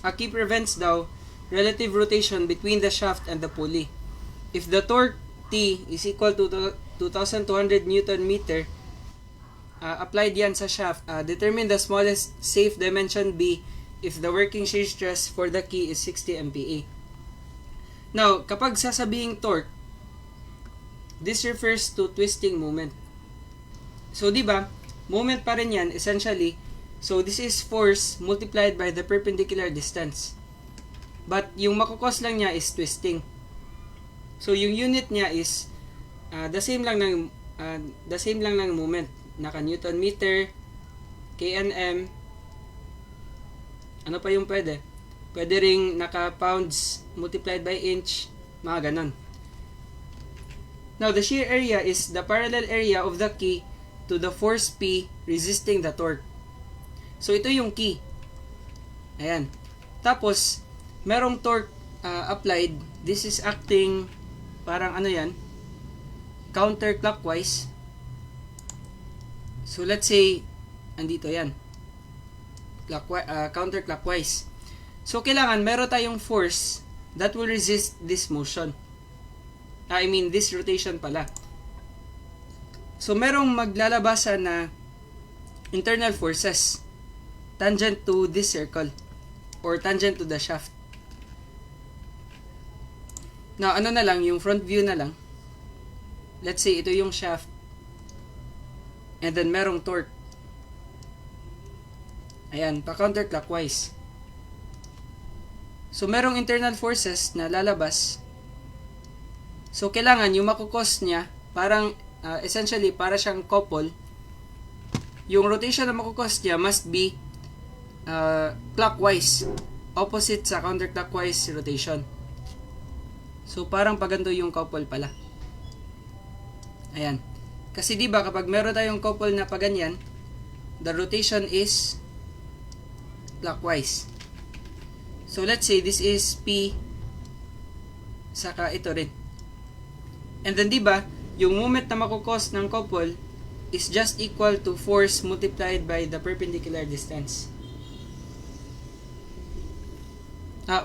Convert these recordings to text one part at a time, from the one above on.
A key prevents daw relative rotation between the shaft and the pulley. If the torque T is equal to 2,200 Newton meter, applied yan sa shaft, determine the smallest safe dimension B if the working shear stress for the key is 60 MPa. Now, kapag sasabihing torque, this refers to twisting moment. So, di ba? Moment pa rin yan, essentially. So, this is force multiplied by the perpendicular distance. But, yung makukos lang niya is twisting. So, yung unit niya is the same lang ng moment. Naka Newton meter, kNm, ano pa yung pwede? Pwede ring naka pounds multiplied by inch, mga ganon. Now, the shear area is the parallel area of the key to the force P resisting the torque. So, ito yung key. Ayan. Tapos, merong torque applied. This is acting parang ano yan, counterclockwise. So, let's say, andito yan. Counterclockwise. So, kailangan meron tayong force that will resist this motion. This rotation pala. So, merong maglalabasan na internal forces tangent to this circle or tangent to the shaft. Now, ano na lang, yung front view na lang. Let's say, ito yung shaft. And then, merong torque. Ayan, pa-counterclockwise. So, merong internal forces na lalabas. So, kailangan yung makukos niya, parang, essentially, para siyang couple. Yung rotation na makukos niya must be clockwise. Opposite sa counterclockwise rotation. So, parang paganto yung couple pala. Ayan. Kasi diba kapag meron tayong couple na paganyan, the rotation is clockwise. So let's say this is P, saka ito rin. And then diba, yung moment na makukos ng couple is just equal to force multiplied by the perpendicular distance.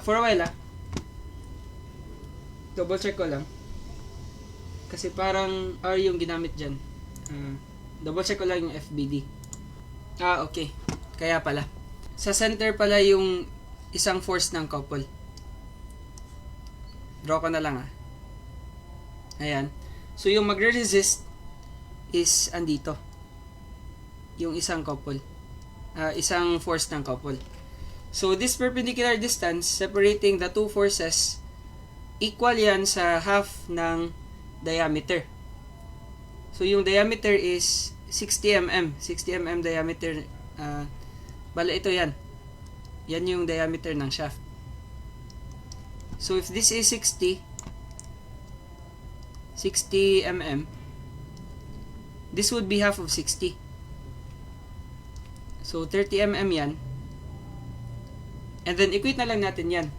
For a while double check ko lang. Kasi parang R yung ginamit dyan. Double check ko lang yung FBD. Okay. Kaya pala. Sa center pala yung isang force ng couple. Draw ko na lang Ayan. So yung magre-resist is andito. Yung isang couple. Isang force ng couple. So this perpendicular distance separating the two forces equal yan sa half ng diameter. So, yung diameter is 60 mm. 60 mm diameter. Bala ito yan. Yan yung diameter ng shaft. So, if this is 60 mm, this would be half of 60. So, 30 mm yan. And then, equate na lang natin yan.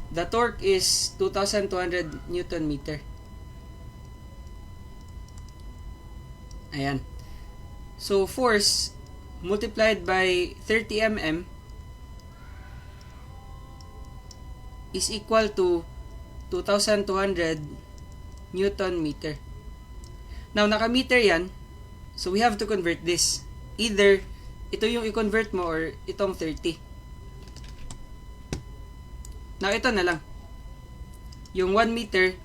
The torque is 2,200 Newton meter. Ayan. So, force multiplied by 30 mm is equal to 2,200 Newton meter. Now, naka-meter yan. So, we have to convert this. Either, ito yung i-convert mo or itong 30. Now, ito na lang. Yung 1 meter,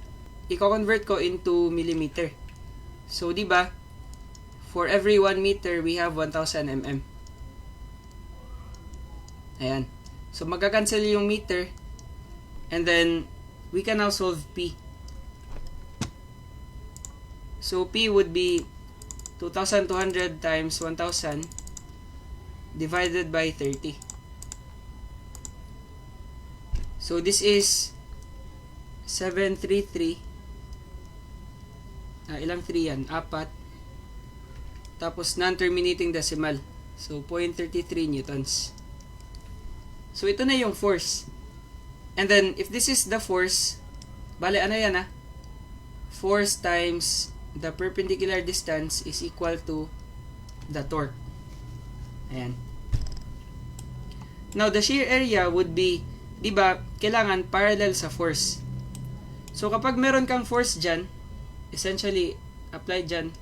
i-convert ko into millimeter. So, di ba? For every 1 meter, we have 1,000 mm. Ayan. So, magka-cancel yung meter. And then, we can now solve P. So, P would be 2,200 times 1,000 divided by 30. So, this is 733. Ilang 3 yan? 4. Tapos, non-terminating decimal. So, 0.33 newtons. So, ito na yung force. And then, if this is the force, bale, ano yan force times the perpendicular distance is equal to the torque. Ayan. Now, the shear area would be diba, kailangan parallel sa force. So, kapag meron kang force dyan, essentially, apply dyan,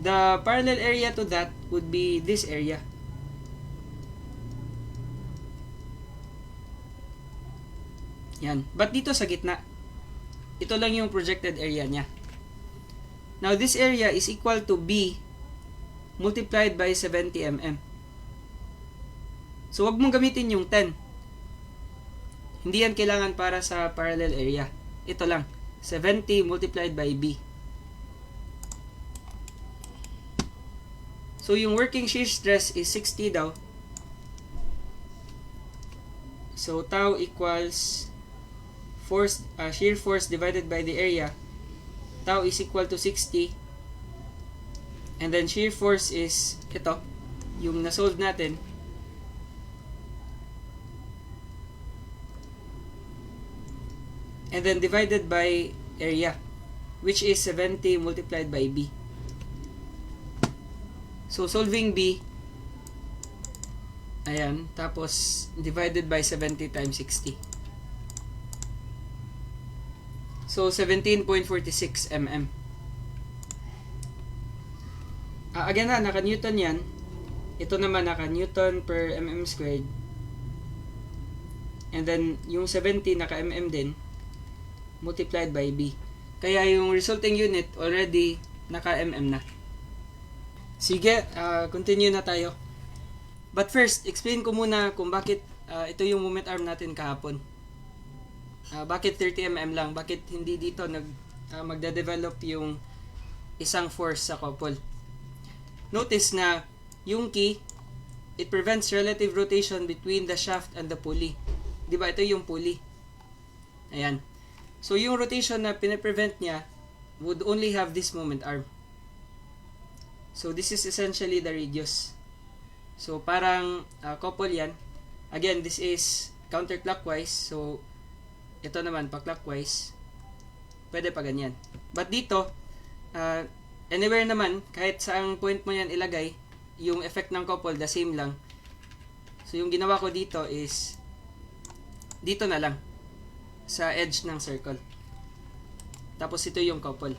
the parallel area to that would be this area. Yan. But dito sa gitna, ito lang yung projected area niya. Now, this area is equal to B multiplied by 70 mm. So, wag mong gamitin yung 10. Hindi yan kailangan para sa parallel area. Ito lang, 70 multiplied by B. So, yung working shear stress is 60 daw. So, tau equals force, shear force divided by the area. Tau is equal to 60. And then, shear force is ito, yung na-solve natin. And then, divided by area, which is 70 multiplied by B. So, solving B, ayan, tapos divided by 70 times 60. So, 17.46 mm. Again na, naka-Newton yan. Ito naman, naka-Newton per mm squared. And then, yung 70, naka-mm din, multiplied by B. Kaya yung resulting unit, already, naka-mm na. Sige, continue na tayo. But first, explain ko muna kung bakit ito yung moment arm natin kahapon. Bakit 30 mm lang? Bakit hindi dito magde-develop yung isang force sa couple? Notice na yung key, it prevents relative rotation between the shaft and the pulley. Diba? Ito yung pulley. Ayan. So, yung rotation na pinaprevent niya would only have this moment arm. So, this is essentially the radius. So, parang couple yan. Again, this is counterclockwise. So, ito naman, pa-clockwise. Pwede pa ganyan. But dito, anywhere naman, kahit saang point mo yan ilagay, yung effect ng couple, the same lang. So, yung ginawa ko dito is, dito na lang. Sa edge ng circle. Tapos, ito yung couple.